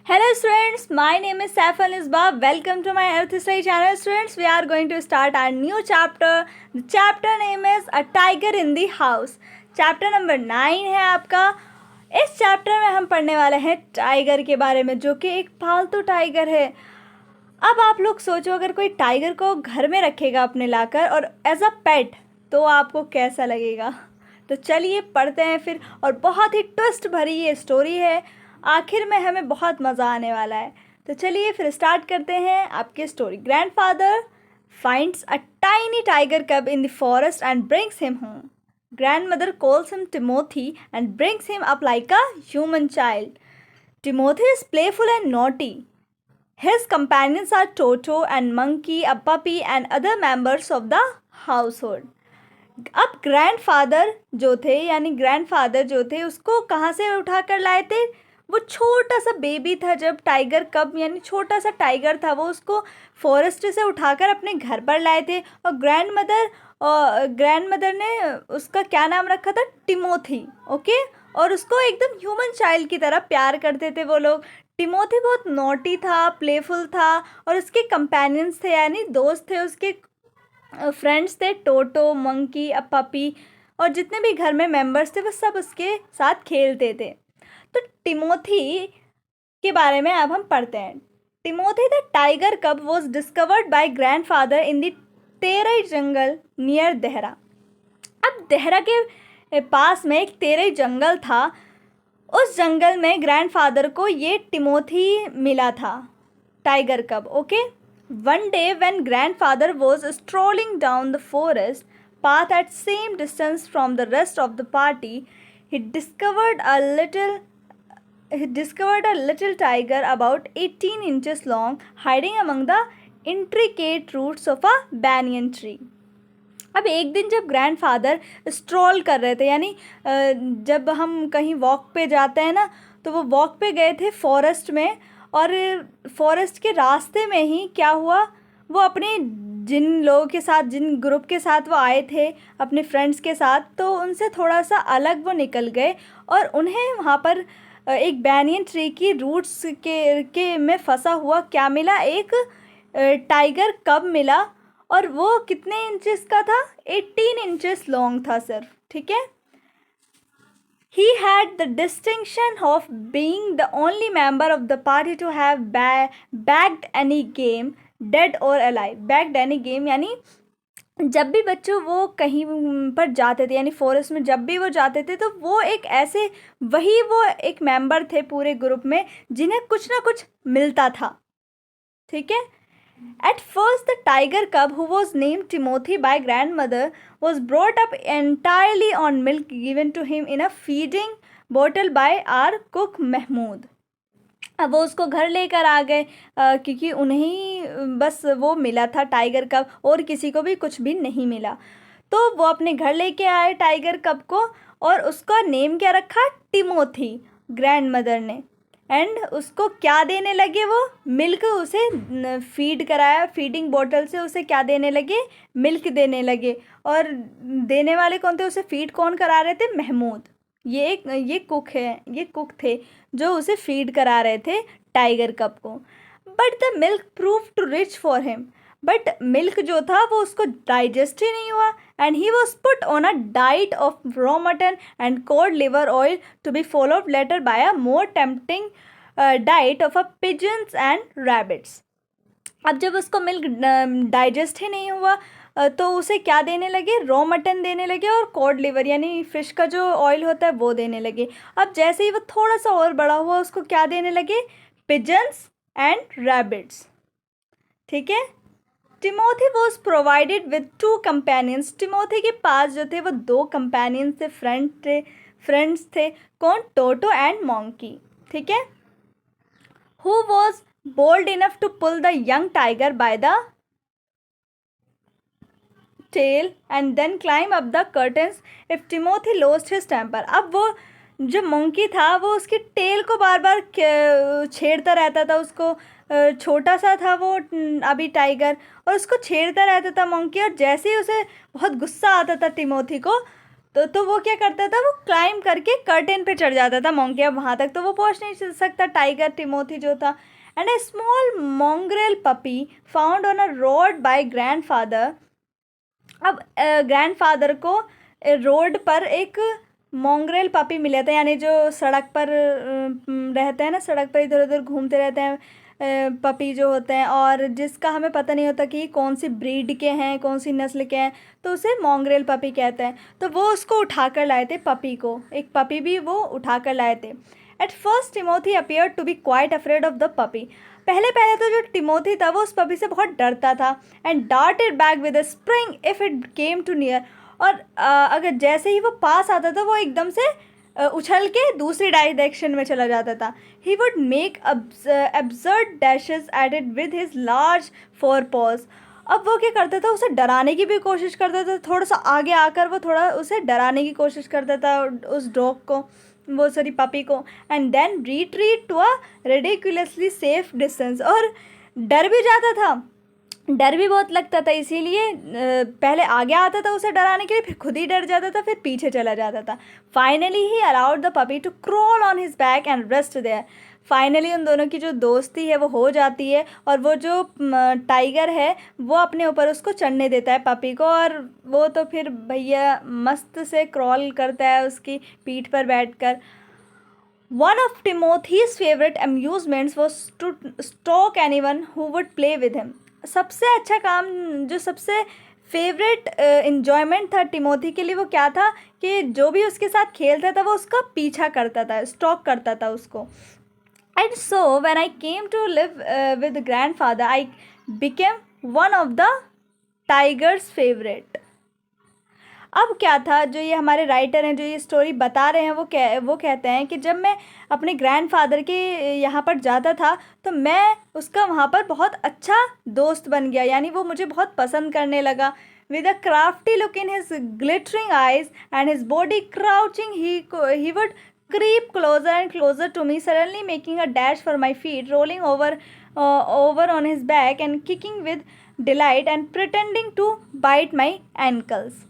Hello students, my name is Saif Al-Isbah. Welcome to my Earth History channel. Students, we are going to start our new chapter. The chapter name is A Tiger in the House. Chapter number 9 है आपका. इस chapter में हम पढ़ने वाले हैं tiger के बारे में, जो कि एक पालतू टाइगर है. अब आप लोग सोचो, अगर कोई टाइगर को घर में रखेगा अपने लाकर और एज अ पेट, तो आपको कैसा लगेगा. तो चलिए पढ़ते हैं फिर. और बहुत ही ट्विस्ट भरी ये स्टोरी है. आखिर में हमें बहुत मज़ा आने वाला है. तो चलिए फिर स्टार्ट करते हैं आपकी story. Grandfather finds a tiny tiger cub in the forest and brings him home. Grandmother calls him Timothy and brings him up like a human child. Timothy is playful and naughty. His companions are Toto and Monkey, a puppy and other members of the household. अब grandfather जो थे उसको कहाँ से उठा कर लाए थे. वो छोटा सा बेबी था जब टाइगर कब यानी छोटा सा टाइगर था, वो उसको फॉरेस्ट से उठाकर अपने घर पर लाए थे. और ग्रैंडमदर ने उसका क्या नाम रखा था, टिमोथी. ओके. और उसको एकदम ह्यूमन चाइल्ड की तरह प्यार करते थे वो लोग. टिमोथी बहुत नॉटी था, प्लेफुल था, और उसके कंपेनियंस थे यानी दोस्त थे, उसके फ्रेंड्स थे टोटो, मंकी, अ पपी, और जितने भी घर में मेंबर्स थे वो सब उसके साथ खेलते थे. तो टिमोथी के बारे में अब हम पढ़ते हैं. Timothy the tiger cub was discovered by grandfather in the Terai jungle near Dehra. अब देहरा के पास में एक तेरई जंगल था. उस जंगल में ग्रैंडफादर को ये टिमोथी मिला था, टाइगर कब. Okay. One day when grandfather was strolling down the forest path at same distance from the rest of the party, he discovered a little tiger about 18 inches long hiding among the intricate roots of a banyan tree. अब एक दिन जब grandfather stroll कर रहे थे, यानी जब हम कहीं वॉक पे जाते हैं ना, तो वो वॉक पे गए थे फॉरेस्ट में. और फॉरेस्ट के रास्ते में ही क्या हुआ, वो अपने जिन लोगों के साथ, जिन ग्रुप के साथ वो आए थे अपने फ्रेंड्स के साथ, तो उनसे थोड़ा सा अलग वो निकल गए. और उन्हें वहाँ पर एक बैनियन ट्री की रूट्स के में फंसा हुआ क्या मिला, एक टाइगर कब मिला. और वो कितने इंचेस का था, 18 इंचेस लॉन्ग था सिर्फ. ठीक है. He had the distinction of being the only member of the party to have bagged any game, dead or alive. Bagged any game यानी जब भी बच्चों वो कहीं पर जाते थे, यानी फॉरेस्ट में जब भी वो जाते थे, तो वो एक ऐसे वो एक मेंबर थे पूरे ग्रुप में जिन्हें कुछ ना कुछ मिलता था. ठीक है. At first, the tiger cub, who was named Timothy by grandmother, was brought up entirely on milk given to him in a feeding bottle by our cook Mahmood. अब वो उसको घर लेकर आ गए क्योंकि उन्हें बस वो मिला था टाइगर कब, और किसी को भी कुछ भी नहीं मिला. तो वो अपने घर लेके आए टाइगर कब को, और उसका नेम क्या रखा, टिमोथी, ग्रैंडमदर ने. एंड उसको क्या देने लगे, वो मिल्क उसे फीड कराया. फीडिंग बोतल से उसे क्या देने लगे, मिल्क देने लगे. और देने वाले कौन थे, उसे फीड कौन करा रहे थे, महमूद. ये कुक थे जो उसे फीड करा रहे थे टाइगर कप को. But the milk prove too rich for him. But milk जो था वो उसको डाइजेस्ट ही नहीं हुआ. And he was put on a diet of raw mutton and cod liver oil to be followed later by a more tempting diet of a pigeons and rabbits. अब जब उसको मिल्क डाइजेस्ट ही नहीं हुआ तो उसे क्या देने लगे, रॉ मटन देने लगे, और कॉड लिवर यानी फिश का जो ऑयल होता है वो देने लगे. अब जैसे ही वो थोड़ा सा और बड़ा हुआ, उसको क्या देने लगे, पिजन्स एंड रैबिट्स. ठीक है. Timothy was provided with 2 companions. Timothy के पास जो थे वो 2 कंपेनियंस थे, फ्रेंड्स थे. कौन, टोटो एंड मंकी. ठीक है. Who was bold enough to pull the young tiger by the tail and then climb up the curtains if Timothy lost his temper. अब वो जो मंकी था वो उसकी टेल को बार बार छेड़ता रहता था. उसको छोटा सा था वो अभी टाइगर, और उसको छेड़ता रहता था मंकी. और जैसे ही उसे बहुत गुस्सा आता था टिमोथी को, तो वो क्या करता था, वो क्लाइम करके कर्टेन पे चढ़ जाता था मंकी। अब वहाँ तक तो वो पहुँच नहीं सकता टाइगर टिमोथी जो था। And A small mongrel puppy found on a road by grandfather. अब ग्रैंडफादर को रोड पर एक मोंग्रेल पपी मिला था, यानी जो सड़क पर रहते हैं ना, सड़क पर इधर उधर घूमते रहते हैं पपी जो होते हैं, और जिसका हमें पता नहीं होता कि कौन सी ब्रीड के हैं, कौन सी नस्ल के हैं, तो उसे मोंग्रेल पपी कहते हैं। तो वो उसको उठा कर लाए थे, पपी को, एक पपी भी वो उठा कर लाए थे। At first Timothy appear to be quite afraid of the puppy. पहले पहले तो जो टिमोथी था वो उस पपी से बहुत डरता था। And darted back with a spring if it came too near. और अगर जैसे ही वो पास आता था वो एकदम से उछल के दूसरी डायरेक्शन में चला जाता था। He would make absurd dashes at it with his large four pause. अब वो क्या करता था, उसे डराने की भी कोशिश करता था, थोड़ा सा आगे आकर वो थोड़ा उसे डराने की कोशिश करता था उस डॉग को, वो सॉरी पपी को। And then retreat to a ridiculously safe distance. और डर भी जाता था, डर भी बहुत लगता था, इसीलिए पहले आगे आता था उसे डराने के लिए, फिर खुद ही डर जाता था, फिर पीछे चला जाता था। Finally he allowed the puppy to crawl on his back and rest there. Finally उन दोनों की जो दोस्ती है वो हो जाती है, और वो जो टाइगर है वो अपने ऊपर उसको चढ़ने देता है पपी को, और वो तो फिर भैया मस्त से क्रॉल करता है उसकी पीठ पर बैठकर। One of Timothy's favorite amusements was to stalk anyone who would play with him. सबसे अच्छा काम, जो सबसे फेवरेट इन्जॉयमेंट था टिमोथी के लिए, वो क्या था कि जो भी उसके साथ खेलता था वो उसका पीछा करता था, स्टॉक करता था उसको। And so when I came to live with grandfather, I became one of the tiger's favorite. अब क्या था, जो ये हमारे राइटर हैं जो ये स्टोरी बता रहे हैं, वो कहते हैं कि जब मैं अपने ग्रैंडफादर के यहाँ पर जाता था तो मैं उसका वहाँ पर बहुत अच्छा दोस्त बन गया, यानी वो मुझे बहुत पसंद करने लगा। With a crafty look in his glittering eyes and his body crouching, he would creep closer and closer to me, suddenly making a dash for my feet, rolling over on his back and kicking with delight and pretending to bite my ankles.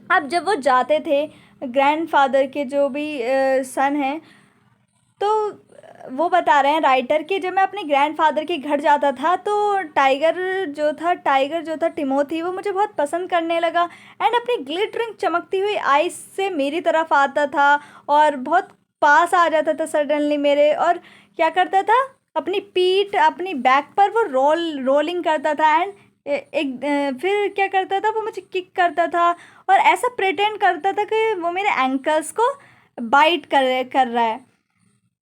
अब जब वो जाते थे grandfather के जो भी सन हैं, तो वो बता रहे हैं राइटर कि जब मैं अपने ग्रैंडफादर के घर जाता था तो टाइगर जो था टिमोथी, वो मुझे बहुत पसंद करने लगा। एंड अपनी ग्लिटरिंग चमकती हुई आइस से मेरी तरफ आता था और बहुत पास आ जाता था सडनली मेरे, और क्या करता था, अपनी पीठ अपनी बैक पर वो रोलिंग करता था। एंड फिर क्या करता था, वो मुझे किक करता था और ऐसा प्रिटेंड करता था कि वो मेरे एंकल्स को बाइट कर रहा है।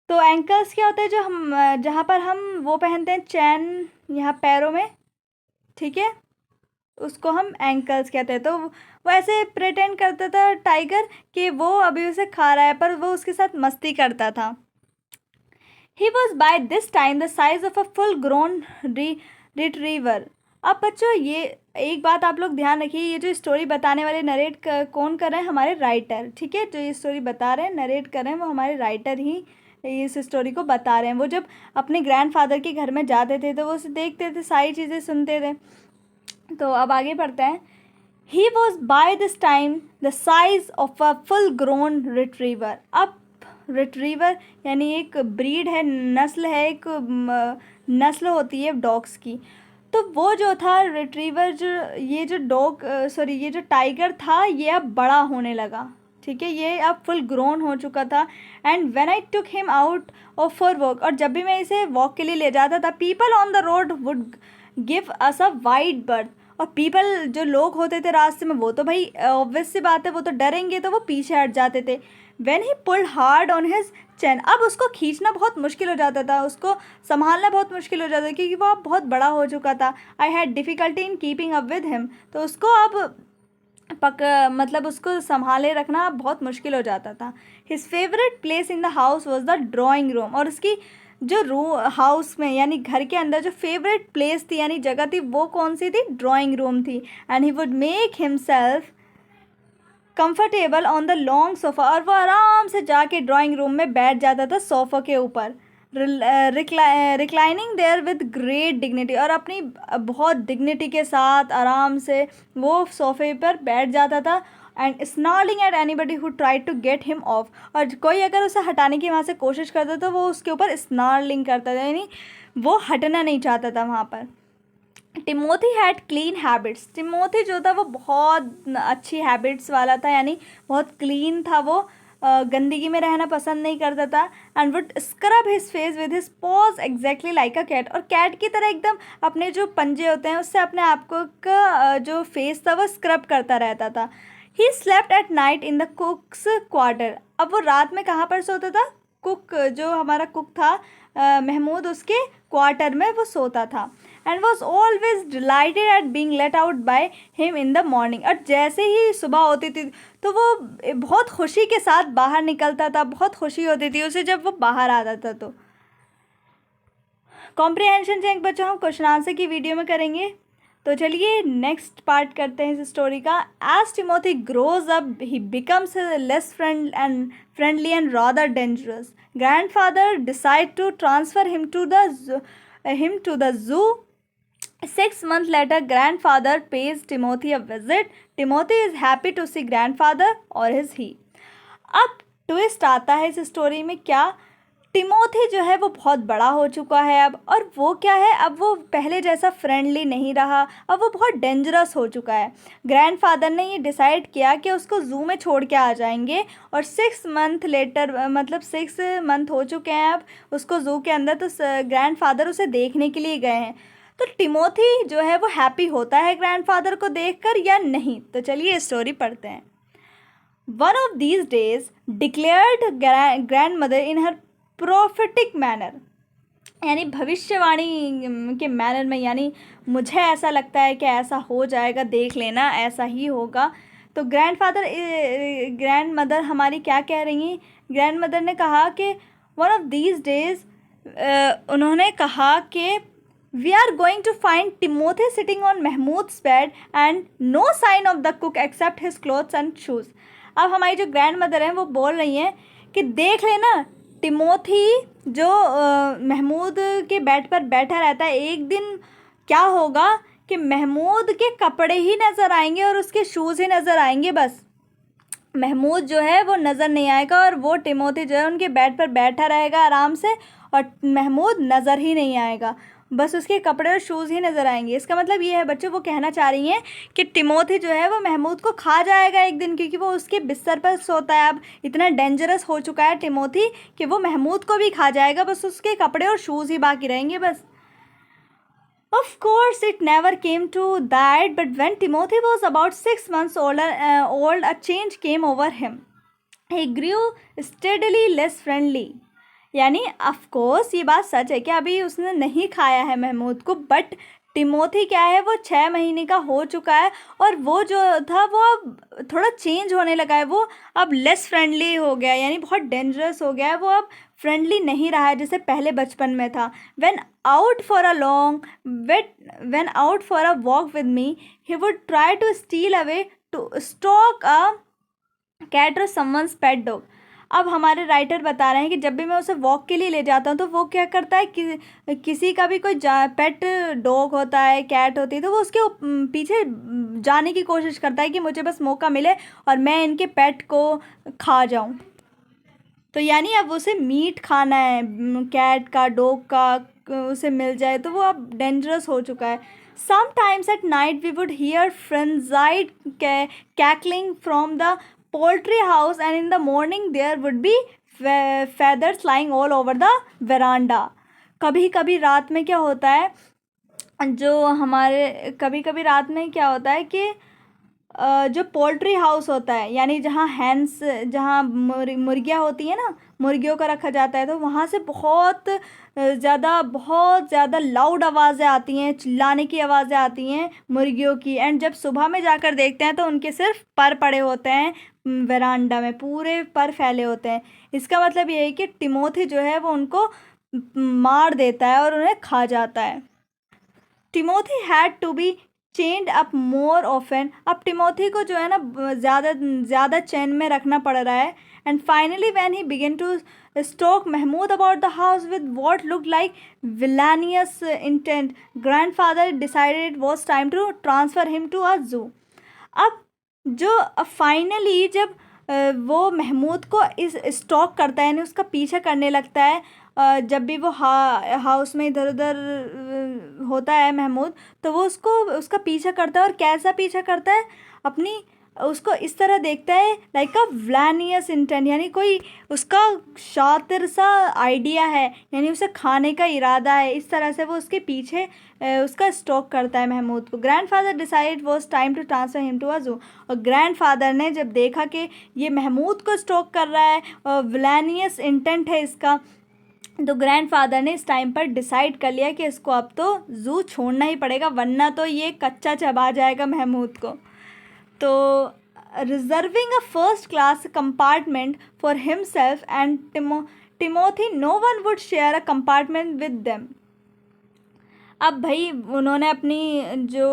तो एंकल्स क्या होता है, जो हम जहाँ पर हम वो पहनते हैं चैन यहाँ पैरों में, ठीक है, उसको हम एंकल्स कहते हैं। तो वो ऐसे प्रिटेंड करता था टाइगर कि वो अभी उसे खा रहा है, पर वो उसके साथ मस्ती करता था। He was by this time the size of a full grown retriever. अब बच्चों ये एक बात आप लोग ध्यान रखिए, ये जो स्टोरी बताने वाले कौन कर रहे हैं, हमारे राइटर, ठीक है, जो ये स्टोरी बता रहे हैं, नरेट कर रहे हैं, वो हमारे राइटर ही इस स्टोरी को बता रहे हैं। वो जब अपने ग्रैंडफादर के घर में जाते थे तो वो उसे देखते थे, सारी चीज़ें सुनते थे। तो अब आगे पढ़ते हैं। He was by this time the size of a full grown retriever. अब रिट्रीवर यानी एक ब्रीड है, नस्ल है, एक नस्ल होती है डॉग्स की। तो वो जो था रिट्रीवर, ये जो टाइगर था, ये अब बड़ा होने लगा, ठीक है, ये अब फुल ग्रोन हो चुका था। And when I took him out of for walk, और जब भी मैं इसे वॉक के लिए ले जाता था, people on the road would give us a wide birth. और पीपल जो लोग होते थे रास्ते में, वो तो भाई ऑब्वियस सी बात है, वो तो डरेंगे, तो वो पीछे हट जाते थे। When he pulled hard on his chain, अब उसको खींचना बहुत मुश्किल हो जाता था, उसको संभालना बहुत मुश्किल हो जाता था, क्योंकि वो अब बहुत बड़ा हो चुका था। I had difficulty in keeping up with him, तो उसको अब मतलब उसको संभाले रखना बहुत मुश्किल हो जाता था। His favourite place in the house was the drawing room, और उसकी जो हाउस में यानी घर के अंदर जो फेवरेट प्लेस थी यानी जगह थी, वो कौन सी थी, ड्राइंग रूम थी। And he would make himself comfortable on the long sofa, और वो आराम से जाके ड्राइंग रूम में बैठ जाता था सोफ़ा के ऊपर, reclining there with great dignity, और अपनी बहुत डिग्निटी के साथ आराम से वो सोफ़े पर बैठ जाता था। And snarling at anybody who try to get him off, और कोई अगर उसे हटाने की वहाँ से कोशिश करता तो वो उसके ऊपर स्नॉलिंग करता था, यानी वो हटना नहीं चाहता था वहाँ पर। Timothy had clean habits, Timothy जो था वो बहुत अच्छी हैबिट्स वाला था, यानी बहुत क्लीन था वो, गंदगी में रहना पसंद नहीं करता था। And would scrub his face with his paws exactly like a cat, और कैट की तरह एकदम अपने जो पंजे होते हैं उससे अपने आप को का जो फेस था वो स्क्रब करता रहता था। He slept at night in the कुक्स quarter, अब वो रात में कहाँ पर सोता था? कुक, जो हमारा कुक था महमूद, उसके क्वार्टर में वो सोता था। And was always dilated eight being let out by him in the morning, और जैसे ही सुबह होती थी तो वो बहुत खुशी के साथ बाहर निकलता था, बहुत खुशी होती थी उसे जब वो बाहर आता था। तो कॉम्प्रिहेंशन चेक बच्चों हम क्वेश्चन आंसर की वीडियो में करेंगे। तो चलिए नेक्स्ट पार्ट करते हैं इस स्टोरी का। As Timothy grows up he becomes less friendly and rather dangerous. Grandfather decide to transfer him to the zoo. 6 months later, grandfather pays Timothy a visit. Timothy is happy to see grandfather, और is he. अब twist आता है इस story में, क्या Timothy जो है वो बहुत बड़ा हो चुका है अब, और वो क्या है, अब वो पहले जैसा फ्रेंडली नहीं रहा, अब वो बहुत डेंजरस हो चुका है। ग्रैंडफादर ने ये डिसाइड किया कि उसको ज़ू में छोड़ के आ जाएंगे, और 6 month लेटर, मतलब 6 month हो चुके हैं अब उसको ज़ू के अंदर, तो ग्रैंडफादर उसे देखने के लिए गए हैं। तो टिमोथी जो है वो हैप्पी होता है ग्रैंडफादर को देखकर या नहीं? तो चलिए स्टोरी पढ़ते हैं। One of these days declared grand mother in her prophetic manner, यानी भविष्यवाणी के मैनर में, यानी मुझे ऐसा लगता है कि ऐसा हो जाएगा, देख लेना ऐसा ही होगा। तो ग्रैंड मदर हमारी क्या कह रही हैं? ग्रैंड मदर ने कहा कि वन ऑफ दीज डेज, उन्होंने कहा कि we are going to find Timothy sitting on Mahmood's bed and no sign of the cook except his clothes and shoes. अब हमारी जो ग्रैंड मदर हैं वो बोल रही हैं कि देख लेना, टिमोथी जो महमूद के बेड पर बैठा रहता है, एक दिन क्या होगा कि महमूद के कपड़े ही नज़र आएंगे और उसके शूज़ ही नज़र आएंगे, बस महमूद जो है वो नज़र नहीं आएगा, और वो टिमोथी जो है उनके बेड पर बैठा रहेगा आराम से, और महमूद नज़र ही नहीं आएगा, बस उसके कपड़े और शूज़ ही नज़र आएंगे। इसका मतलब ये है बच्चों, वो कहना चाह रही हैं कि टिमोथी जो है वो महमूद को खा जाएगा एक दिन, क्योंकि वो उसके बिस्तर पर सोता है। अब इतना डेंजरस हो चुका है टिमोथी कि वो महमूद को भी खा जाएगा, बस उसके कपड़े और शूज़ ही बाकी रहेंगे बस। Of course, it never came to that, but when Timothy was about 6 months old, a change came over him. He grew steadily less friendly. यानी ऑफ कोर्स ये बात सच है कि अभी उसने नहीं खाया है महमूद को, बट टिमोथी क्या है, वो 6 महीने का हो चुका है, और वो जो था वो अब थोड़ा चेंज होने लगा है, वो अब लेस फ्रेंडली हो गया, यानी बहुत डेंजरस हो गया है, वो अब फ्रेंडली नहीं रहा है जैसे पहले बचपन में था। When out for a walk with me he would try to steal away to stalk a cat और समवन्स पेट डॉग। अब हमारे राइटर बता रहे हैं कि जब भी मैं उसे वॉक के लिए ले जाता हूँ तो वो क्या करता है कि किसी का भी कोई पेट डॉग होता है, कैट होती है, तो वो उसके पीछे जाने की कोशिश करता है कि मुझे बस मौका मिले और मैं इनके पेट को खा जाऊँ। तो यानी अब उसे मीट खाना है, कैट का, डॉग का, उसे मिल जाए, तो वो अब डेंजरस हो चुका है। Sometimes at night we would hear frenzied cackling from the poultry house, and in the morning there would be feathers lying all over the veranda. कभी कभी रात में क्या होता है, जो हमारे कभी कभी रात में क्या होता है कि जो पोल्ट्री हाउस होता है, यानी जहाँ हैंस, जहाँ मुर्गियाँ होती हैं ना, मुर्गियों का रखा जाता है, तो वहाँ से बहुत ज़्यादा लाउड आवाज़ें आती हैं, चिल्लाने की आवाज़ें आती हैं मुर्गियों की। एंड जब सुबह में जाकर देखते हैं तो उनके सिर्फ पर पड़े होते हैं, वरांडा में पूरे पर फैले होते हैं। इसका मतलब ये है कि टिमोथी जो है वो उनको मार देता है और उन्हें खा जाता है। Timothy had to be chained up more often, अब टिमोथी को जो है ना ज़्यादा चैन में रखना पड़ रहा है। And finally when he began to stalk Mahmood about the house with what look like villainous intent, grandfather decided it was time to transfer him to a zoo. अब जो फाइनली जब वो महमूद को इस स्टॉक करता है, यानी उसका पीछा करने लगता है, जब भी वो हाउस में इधर उधर होता है महमूद, तो वो उसको उसका पीछा करता है। और कैसा पीछा करता है, अपनी उसको इस तरह देखता है लाइक अ विलानियस इंटेंट, यानी कोई उसका शातिर सा आइडिया है, यानी उसे खाने का इरादा है। इस तरह से वो उसके पीछे उसका स्टॉक करता है महमूद को। Grandfather decide was time to transfer him to a zoo. और ग्रैंडफादर ने जब देखा कि ये महमूद को स्टॉक कर रहा है और विलानियस इंटेंट है इसका, तो ग्रैंडफादर ने इस टाइम पर डिसाइड कर लिया कि इसको अब तो जू छोड़ना ही पड़ेगा, वरना तो ये कच्चा चबा जाएगा महमूद को। तो reserving a first class compartment for himself and Timothy, no one would share a compartment with them. अब भाई उन्होंने अपनी जो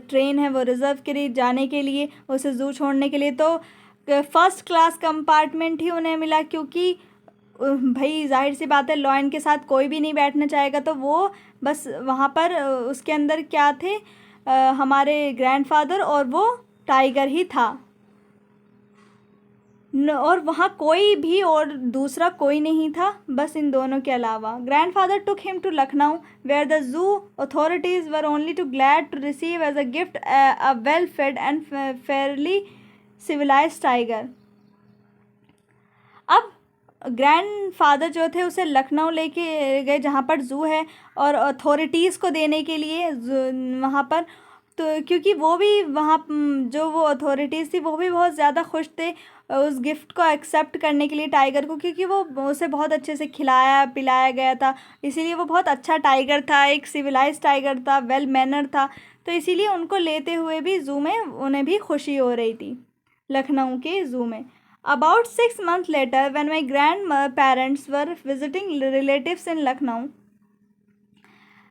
ट्रेन है वो रिज़र्व करी जाने के लिए, उसे ज़ू छोड़ने के लिए, तो फर्स्ट क्लास कंपार्टमेंट ही उन्हें मिला, क्योंकि भाई जाहिर सी बात है लॉयन के साथ कोई भी नहीं बैठना चाहेगा। तो वो बस वहाँ पर उसके अंदर क्या थे, हमारे ग्रैंडफादर और वो टाइगर ही था, और वहाँ कोई भी और दूसरा कोई नहीं था बस इन दोनों के अलावा। Grandfather took him to Lucknow where the zoo authorities were only too glad to receive as a gift a well fed and fairly civilised tiger. अब ग्रैंडफादर जो थे उसे लखनऊ लेके गए जहाँ पर जू है, और अथॉरिटीज़ को देने के लिए वहाँ पर। तो क्योंकि वो भी वहाँ जो वो अथॉरिटीज़ थी वो भी बहुत ज़्यादा खुश थे उस गिफ्ट को एक्सेप्ट करने के लिए टाइगर को, क्योंकि वो उसे बहुत अच्छे से खिलाया पिलाया गया था, इसीलिए वो बहुत अच्छा टाइगर था, एक सिविलाइज्ड टाइगर था, वेल मैनर था। तो इसीलिए उनको लेते हुए भी ज़ू में उन्हें भी खुशी हो रही थी, लखनऊ के ज़ू में। About 6 months later, when my grandparents were visiting relatives in Lucknow,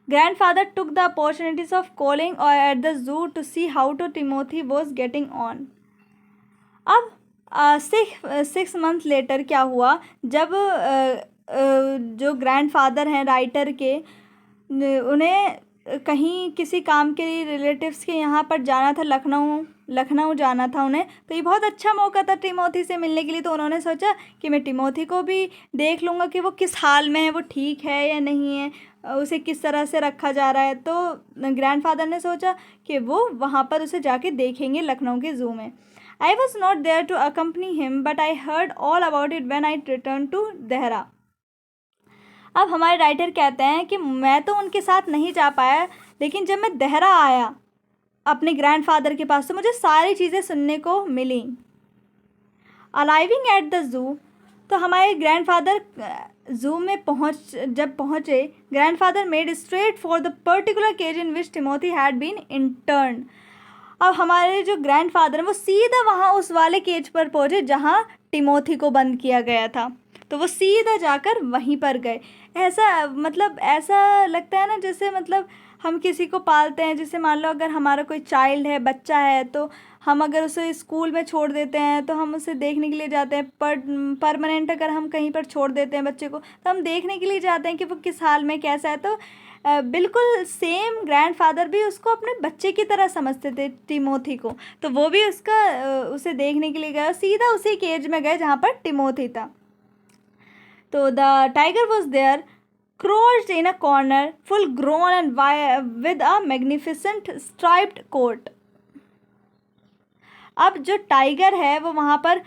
grandfather took the opportunities of calling at the zoo to see how Timothy was getting on. अब 6 months later क्या हुआ, जब जो ग्रैंडफादर हैं writer के, उन्हें कहीं किसी काम के लिए रिलेटिव्स के यहाँ पर जाना था, लखनऊ जाना था उन्हें। तो ये बहुत अच्छा मौका था टिमोथी से मिलने के लिए। तो उन्होंने सोचा कि मैं टिमोथी को भी देख लूँगा कि वो किस हाल में है, वो ठीक है या नहीं है, उसे किस तरह से रखा जा रहा है। तो ग्रैंडफादर ने सोचा कि वो वहाँ पर उसे जाके देखेंगे लखनऊ के ज़ू में। I was not there to accompany him but I heard all about it when I return to Dehra. अब हमारे राइटर कहते हैं कि मैं तो उनके साथ नहीं जा पाया, लेकिन जब मैं देहरा आया अपने ग्रैंडफादर के पास, तो मुझे सारी चीज़ें सुनने को मिली। अराइविंग एट द ज़ू, तो हमारे ग्रैंडफादर ज़ू में जब पहुँचे, grandfather made straight for the particular cage in which Timothy had been intern. अब हमारे जो ग्रैंडफादर हैं वो सीधा वहाँ उस वाले केज पर पहुँचे जहाँ टिमोथी को बंद किया गया था। तो वो सीधा जाकर वहीं पर गए। ऐसा लगता है ना, जैसे मतलब हम किसी को पालते हैं, जैसे मान लो अगर हमारा कोई चाइल्ड है, बच्चा है, तो हम अगर उसे स्कूल में छोड़ देते हैं तो हम उसे देखने के लिए जाते हैं। परमानेंट अगर हम कहीं पर छोड़ देते हैं बच्चे को, तो हम देखने के लिए जाते हैं कि वो किस हाल में कैसा है। तो बिल्कुल सेम ग्रैंडफादर भी उसको अपने बच्चे की तरह समझते थे टिमोथी को। तो वो भी उसे देखने के लिए गए, सीधा उसी केज में गए जहाँ पर टिमोथी था। तो the tiger was there crouched in a corner, full grown and with a magnificent striped coat. अब जो टाइगर है वो वहाँ पर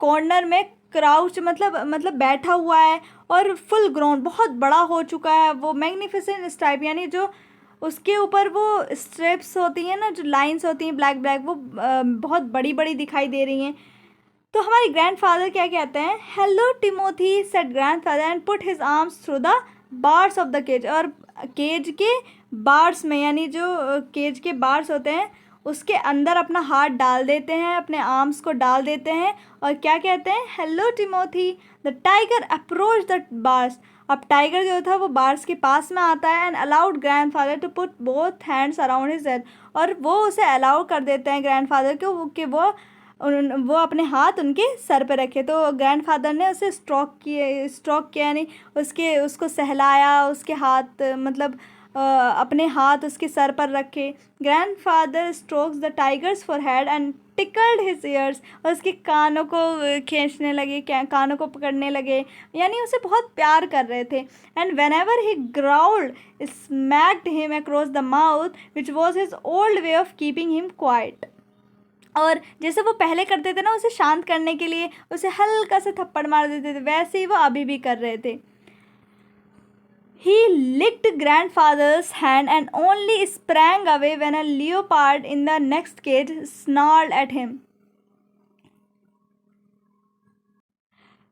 कॉर्नर में क्राउच मतलब बैठा हुआ है, और फुल ग्रोन बहुत बड़ा हो चुका है। वो मैग्निफिसेंट स्ट्राइप, यानी जो उसके ऊपर वो स्ट्रिप्स होती हैं ना, जो लाइंस होती हैं ब्लैक ब्लैक, वो बहुत बड़ी बड़ी दिखाई दे रही हैं। तो हमारे ग्रैंडफादर क्या कहते हैं, hello Timothy said grandfather and put his arms through the bars of the cage. और केज के बार्स में, यानी जो केज के बार्स होते हैं उसके अंदर अपना हाथ डाल देते हैं, अपने आर्म्स को डाल देते हैं, और क्या कहते हैं, hello Timothy. The tiger approach the bars. अब टाइगर जो था वो बार्स के पास में आता है, and allowed grandfather to put both hands around his head. और वो उसे अलाउ कर देते हैं ग्रैंडफादर को कि वो अपने हाथ उनके सर पे रखे। तो ग्रैंडफादर ने उसे स्ट्रोक किया, यानी उसको सहलाया, उसके हाथ अपने हाथ उसके सर पर रखे। Grandfather strokes the tigers for head and tickled his ears, और उसके कानों को खींचने लगे, कानों को पकड़ने लगे, यानी उसे बहुत प्यार कर रहे थे. And whenever he growled, smacked him across the mouth, which was his old way of keeping him quiet. और जैसे वो पहले करते थे ना उसे शांत करने के लिए उसे हल्का सा थप्पड़ मार देते थे, वैसे ही वो अभी भी कर रहे थे. He licked grandfather's hand and only sprang away when a leopard in the next cage snarled at him.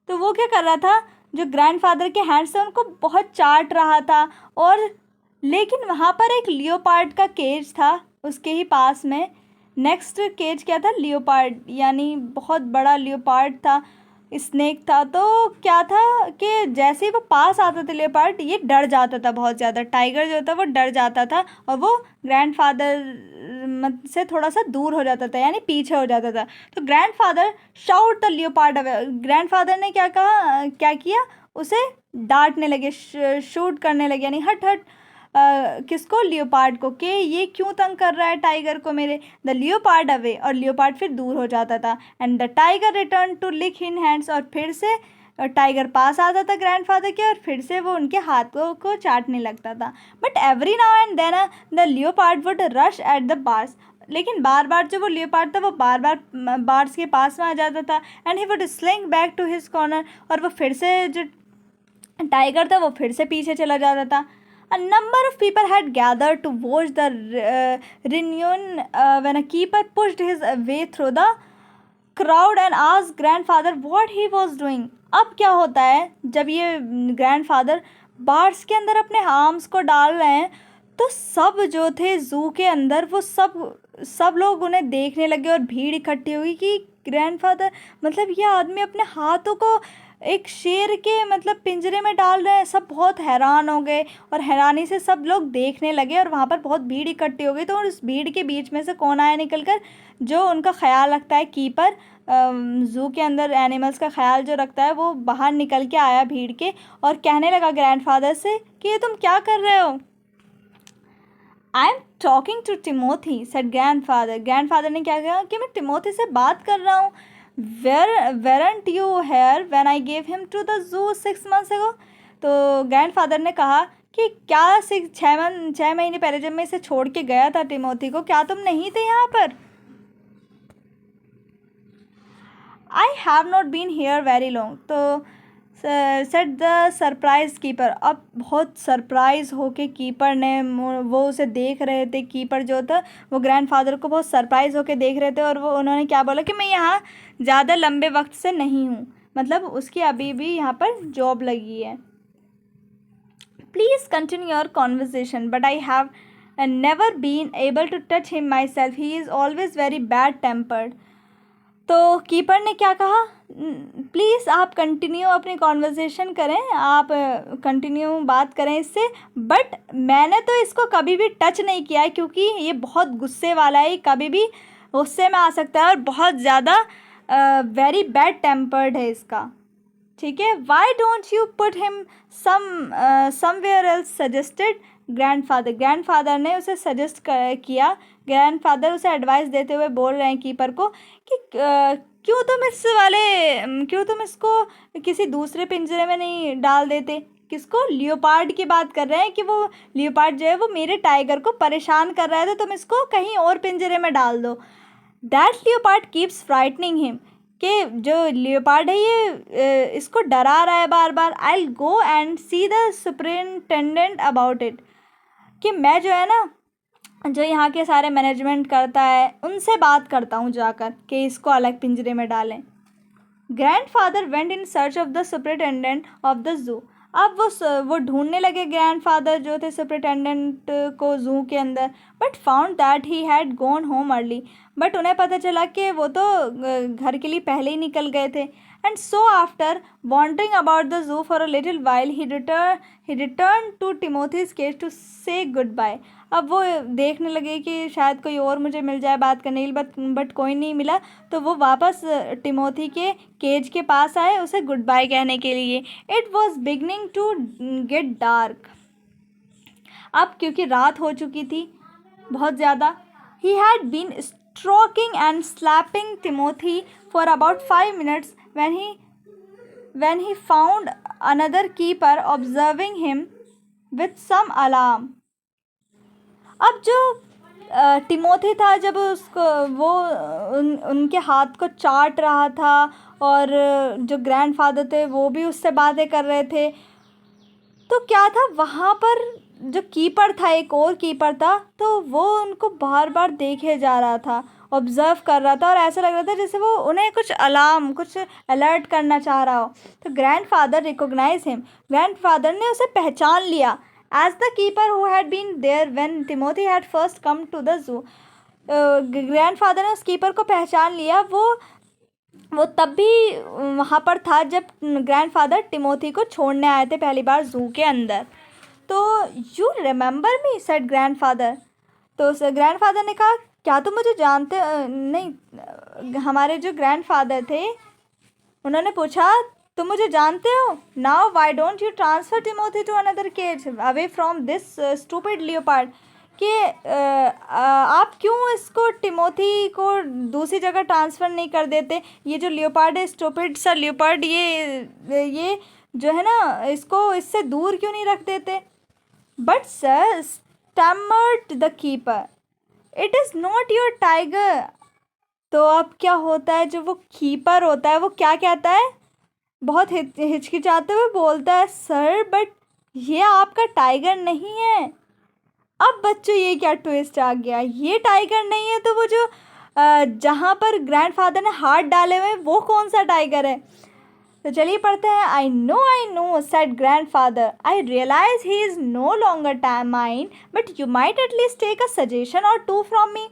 तो वो क्या कर रहा था, जो ग्रैंडफादर के हैंड से उनको बहुत चाट रहा था, और लेकिन वहाँ पर एक लियोपार्ड का केज था उसके ही पास में. नेक्स्ट केज क्या था, लियोपार्ड, यानी बहुत बड़ा लियोपार्ड था, स्नेक था. तो क्या था कि जैसे ही वो पास आता था लियोपार्ड, ये डर जाता था बहुत ज़्यादा. टाइगर जो था वो डर जाता था और वो ग्रैंडफादर से थोड़ा सा दूर हो जाता था, यानी पीछे हो जाता था. तो grandfather shout the leopard away. Grandfather ने क्या कहा, क्या किया, उसे डांटने लगे, शूट करने लगे, यानी हट हट. किसको, लियोपार्ड को, कि ये क्यों तंग कर रहा है टाइगर को मेरे. द लियोपार्ड अवे, और लियोपार्ड फिर दूर हो जाता था. And the tiger return to lick in hands, और फिर से टाइगर पास आता था ग्रैंडफादर के, और फिर से वो उनके हाथों को चाटने लगता था. But every now and then the leopard would rush at the bars. लेकिन बार बार जो वो लियोपार्ड था वो बार बार बार्स के पास में आ जाता था. And he would slink back to his corner, और वो फिर से जो टाइगर था वो फिर से पीछे चला जाता था. A number of people had gathered to watch the reunion when a keeper pushed his way through the crowd and asked grandfather what he was doing. अब क्या होता है, जब ये ग्रैंडफादर बार्स के अंदर अपने आर्म्स को डाल रहे हैं, तो सब जो थे ज़ू के अंदर वो सब लोग उन्हें देखने लगे, और भीड़ इकट्ठी हुई कि ग्रैंडफादर, मतलब ये आदमी अपने हाथों को एक शेर के मतलब पिंजरे में डाल रहे हैं. सब बहुत हैरान हो गए, और हैरानी से सब लोग देखने लगे, और वहाँ पर बहुत भीड़ इकट्ठी हो गई. तो उस भीड़ के बीच में से कौन आया निकल कर, जो उनका ख्याल रखता है, कीपर, ज़ू के अंदर एनिमल्स का ख्याल जो रखता है, वो बाहर निकल के आया भीड़ के, और कहने लगा ग्रैंडफादर से कि ये तुम क्या कर रहे हो. I am talking to Timothy, said grandfather. Grandfather ने क्या कहा कि मैं टिमोथी से बात कर रहा हूँ. weren't you here when I gave him to the zoo 6 months ago? तो ग्रैंडफादर ने कहा कि क्या 6 महीने पहले जब मैं इसे छोड़ के गया था टिमोथी को, क्या तुम नहीं थे यहाँ पर. I have not been here very long. तो सेट द सरप्राइज कीपर. अब बहुत सरप्राइज होके कीपर ने, वो उसे देख रहे थे, कीपर जो था वो ग्रैंडफादर को बहुत सरप्राइज होके देख रहे थे, और वो उन्होंने क्या बोला कि मैं यहाँ ज़्यादा लंबे वक्त से नहीं हूँ, मतलब उसकी अभी भी यहाँ पर जॉब लगी है. Please continue your conversation, but I have never been able to touch him myself, he is always very bad tempered. तो कीपर ने क्या कहा, प्लीज़ आप कंटिन्यू अपनी कॉन्वर्जेसन करें, आप कंटिन्यू बात करें इससे, बट मैंने तो इसको कभी भी टच नहीं किया है, क्योंकि ये बहुत गुस्से वाला है, कभी भी गुस्से में आ सकता है, और बहुत ज़्यादा वेरी बैड टेम्पर्ड है इसका. ठीक है. Y don't you put him somewhere else, suggested grandfather. Grandfather ने उसे सजेस्ट किया. ग्रैंडफादर उसे एडवाइस देते हुए बोल रहे हैं कीपर को कि क्यों तुम इसको किसी दूसरे पिंजरे में नहीं डाल देते. किसको, लियोपार्ड की बात कर रहे हैं कि वो लियोपार्ड जो है वो मेरे टाइगर को परेशान कर रहा है, तो तुम इसको कहीं और पिंजरे में डाल दो. That leopard keeps frightening him, कि जो लियोपार्ड है ये इसको डरा रहा है बार बार. I will go and see the superintendent about it, कि मैं जो है ना, जो यहाँ के सारे मैनेजमेंट करता है, उनसे बात करता हूँ जाकर कि इसको अलग पिंजरे में डालें. Grandfather went in search of the superintendent of the zoo. अब वो ढूंढने लगे ग्रैंडफादर जो थे सुपरिटेंडेंट को ज़ू के अंदर, but found that he had gone home early. But उन्हें पता चला कि वो तो घर के लिए पहले ही निकल गए थे. And so after wandering about the zoo for a little while he return to Timothy's cage to say goodbye. अब वो देखने लगे कि शायद कोई और मुझे मिल जाए बात करने के लिए, बट कोई नहीं मिला. तो वो वापस टिमोथी के केज के पास आए उसे गुड बाय कहने के लिए. It was beginning to get dark. अब क्योंकि रात हो चुकी थी बहुत ज़्यादा. He had been stroking and slapping Timothy for about 5 minutes when he found another keeper observing him with some alarm. अब जो टिमोथी था, जब उसको वो उनके हाथ को चाट रहा था और जो ग्रैंडफादर थे वो भी उससे बातें कर रहे थे, तो क्या था वहाँ पर जो कीपर था, एक और कीपर था, तो वो उनको बार बार देखे जा रहा था, ऑब्जर्व कर रहा था और ऐसा लग रहा था जैसे वो उन्हें कुछ अलार्म, कुछ अलर्ट करना चाह रहा हो. तो ग्रैंडफादर रिकॉग्नाइज हिम, ग्रैंडफादर ने उसे पहचान लिया as the keeper who had been there when Timothy had first come to the zoo. Grandfather ने उस कीपर को पहचान लिया, वो तब भी वहाँ पर था जब ग्रैंडफादर टिमोथी को छोड़ने आए थे पहली बार जू के अंदर. तो you remember me, said grandfather. तो ग्रैंडफादर ने कहा, क्या तुम मुझे जानते नहीं. हमारे जो ग्रैंडफादर थे उन्होंने पूछा, तुम मुझे जानते हो. Now why don't you transfer Timothy to another cage away from this stupid leopard. कि आप क्यों इसको, टिमोथी को दूसरी जगह ट्रांसफ़र नहीं कर देते. ये जो लियोपार्ड है, स्टूपिड सा लियोपार्ड, ये जो है ना, इसको इससे दूर क्यों नहीं रख देते. But sir, stammered the keeper, it is not your tiger. तो अब क्या होता है, जो वो कीपर होता है वो क्या कहता है, बहुत हिचकिचाते हुए बोलता है, सर बट ये आपका टाइगर नहीं है. अब बच्चों ये क्या ट्विस्ट आ गया, ये टाइगर नहीं है तो वो जो जहाँ पर ग्रैंडफादर ने हाथ डाले हुए वो कौन सा टाइगर है. तो चलिए पढ़ते हैं. I know said grandfather, I realise he is no longer mine, but you might at least take a suggestion or two from me.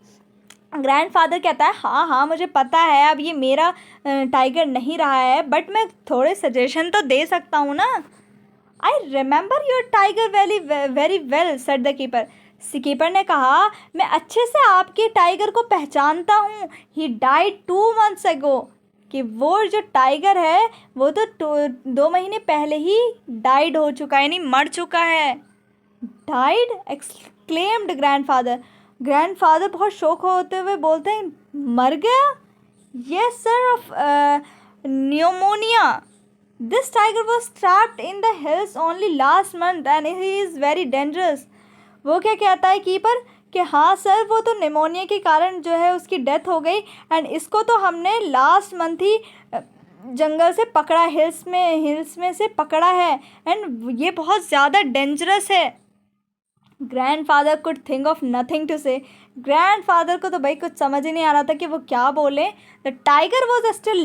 Grandfather कहता है, हाँ मुझे पता है अब ये मेरा टाइगर नहीं रहा है, बट मैं थोड़े सजेशन तो दे सकता हूँ ना. I remember your tiger very well, said the keeper. Keeper ने कहा, मैं अच्छे से आपके टाइगर को पहचानता हूँ. He died 2 months ago. कि वो जो टाइगर है वो तो 2 महीने पहले ही डाइड हो चुका है, यानी मर चुका है. Died, exclaimed grandfather. ग्रैंडफादर बहुत शौक होते हुए बोलते हैं, मर गया. Yes sir, of pneumonia. This tiger was trapped in the hills only last month and he is very dangerous. वो क्या कहता है कीपर कि हाँ सर, वो तो निमोनिया के कारण जो है उसकी डेथ हो गई, एंड इसको तो हमने लास्ट मंथ ही जंगल से पकड़ा, हिल्स में से पकड़ा है, एंड ये बहुत ज़्यादा डेंजरस है. Grandfather could think of nothing to say. Grandfather को तो भाई कुछ समझ ही नहीं आ रहा था कि वो क्या बोले. The tiger was still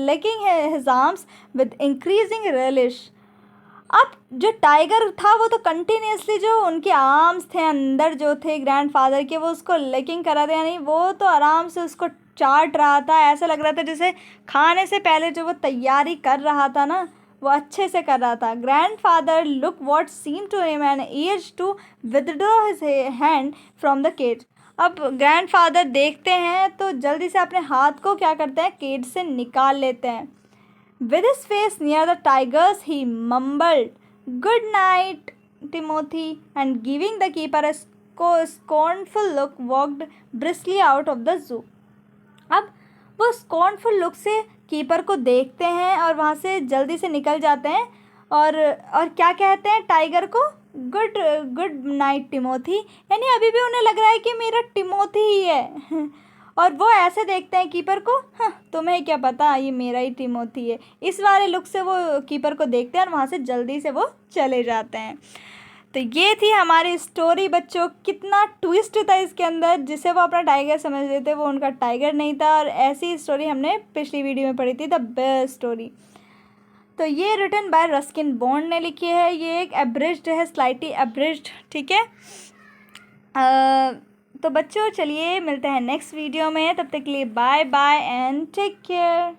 licking his arms with increasing relish. अब जो टाइगर था वो तो कंटिन्यूसली जो उनके आर्म्स थे अंदर जो थे ग्रैंडफादर के, वो उसको लिकिंग करा रहे, यानी वो तो आराम से उसको चाट रहा था. ऐसा लग रहा था जैसे खाने से पहले जो वो तैयारी कर रहा था ना, वो अच्छे से कर रहा था. Grandfather look what seem to him an age to withdraw his hand from the cage. अब ग्रैंडफादर देखते हैं तो जल्दी से अपने हाथ को क्या करते हैं, केज से निकाल लेते हैं. With his face near the tigers, he mumbled, "Good night, Timothy," and giving the keeper a scornful look, walked briskly out of the zoo. अब वो scornful look से कीपर को देखते हैं और वहाँ से जल्दी से निकल जाते हैं और क्या कहते हैं टाइगर को, गुड नाइट टिमोथी. यानी अभी भी उन्हें लग रहा है कि मेरा टिमोथी ही है. और वो ऐसे देखते हैं कीपर को, हाँ तुम्हें क्या पता ये मेरा ही टिमोथी है. इस वाले लुक से वो कीपर को देखते हैं और वहाँ से जल्दी से वो चले जाते हैं. तो ये थी हमारी स्टोरी बच्चों. कितना ट्विस्ट था इसके अंदर. जिसे वो अपना टाइगर समझ रहे थे वो उनका टाइगर नहीं था. और ऐसी स्टोरी हमने पिछली वीडियो में पढ़ी थी, द बेयर स्टोरी. तो ये रिटन बाय रस्किन बॉन्ड ने लिखी है. ये एक एब्रिज्ड है, स्लाइटली एब्रिज्ड, ठीक है. तो बच्चों चलिए मिलते हैं नेक्स्ट वीडियो में. तब तक के लिए bye bye and take care.